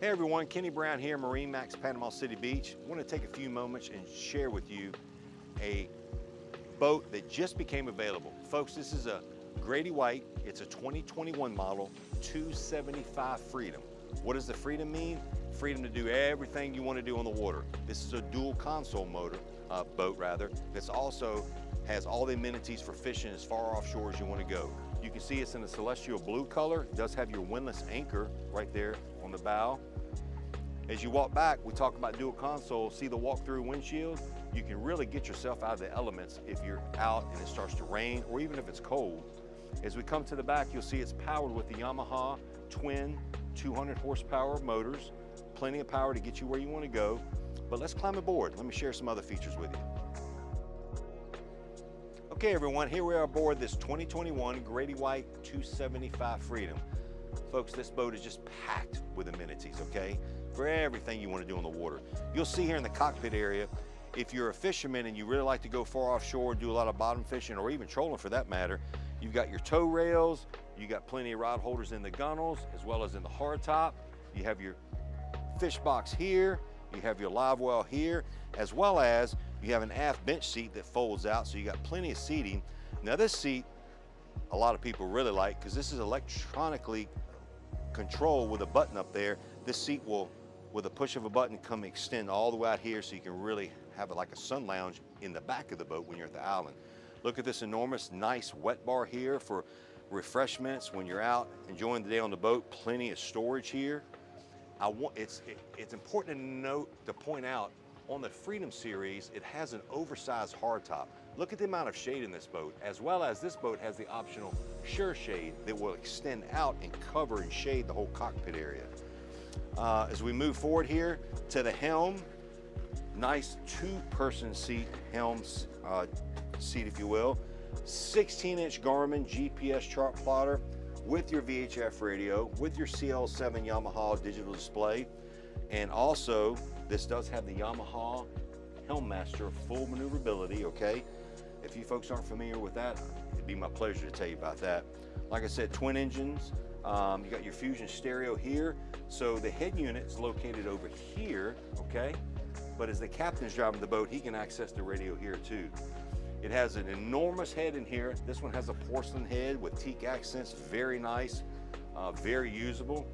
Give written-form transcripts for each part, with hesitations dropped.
Hey everyone, Kenny Brown here, MarineMax, Panama City Beach. I want to take a few moments and share with you a boat that just became available. Folks, this is a Grady-White. It's a 2021 model, 275 Freedom. What does the Freedom mean? Freedom to do everything you want to do on the water. This is a dual console boat that's also has all the amenities for fishing as far offshore as you want to go. You can see it's in a celestial blue color. It does have your windlass anchor right there on the bow. As you walk back, we talk about dual console. See the walk-through windshield? You can really get yourself out of the elements if you're out and it starts to rain, or even if it's cold. As we come to the back, you'll see it's powered with the Yamaha twin 200 horsepower motors. Plenty of power to get you where you want to go. But let's climb aboard. Let me share some other features with you. Okay everyone, here we are aboard this 2021 Grady-White 275 Freedom. Folks, this boat is just packed with amenities, okay? For everything you want to do on the water. You'll see here in the cockpit area, if you're a fisherman and you really like to go far offshore and do a lot of bottom fishing, or even trolling for that matter, you've got your tow rails, you got plenty of rod holders in the gunnels, as well as in the hardtop. You have your fish box here, you have your live well here, as well as you have an aft bench seat that folds out, so you got plenty of seating. Now this seat, a lot of people really like, because this is electronically controlled with a button up there. This seat will, with a push of a button, come extend all the way out here, so you can really have it like a sun lounge in the back of the boat when you're at the island. Look at this enormous, nice wet bar here for refreshments when you're out enjoying the day on the boat. Plenty of storage here. It's important to point out, on the Freedom series, it has an oversized hardtop. Look at the amount of shade in this boat, as well as this boat has the optional Sure Shade that will extend out and cover and shade the whole cockpit area. As we move forward here to the helm, nice two-person seat, helm seat if you will. 16-inch Garmin GPS chart plotter with your VHF radio, with your CL7 Yamaha digital display, and also this does have the Yamaha Helmmaster full maneuverability, okay? If you folks aren't familiar with that, it'd be my pleasure to tell you about that. Like I said, twin engines. You got your Fusion stereo here. So the head unit's located over here, okay? But as the captain's driving the boat, he can access the radio here too. It has an enormous head in here. This one has a porcelain head with teak accents, very nice, very usable.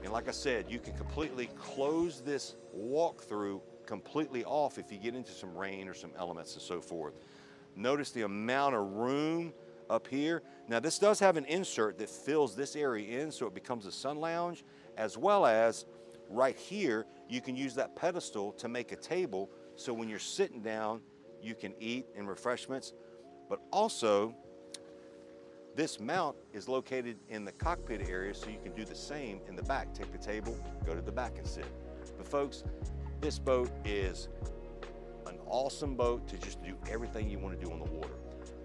And like I said, you can completely close this walk-through completely off if you get into some rain or some elements and so forth. Notice the amount of room up here. Now this does have an insert that fills this area in so it becomes a sun lounge, as well as right here, you can use that pedestal to make a table, so when you're sitting down, you can eat and refreshments. But also, this mount is located in the cockpit area, so you can do the same in the back. Take the table, go to the back and sit. But folks, this boat is an awesome boat to just do everything you want to do on the water.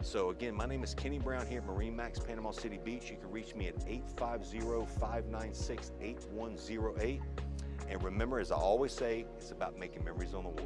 So again, my name is Kenny Brown here at MarineMax, Panama City Beach. You can reach me at 850-596-8108. And remember, as I always say, it's about making memories on the water.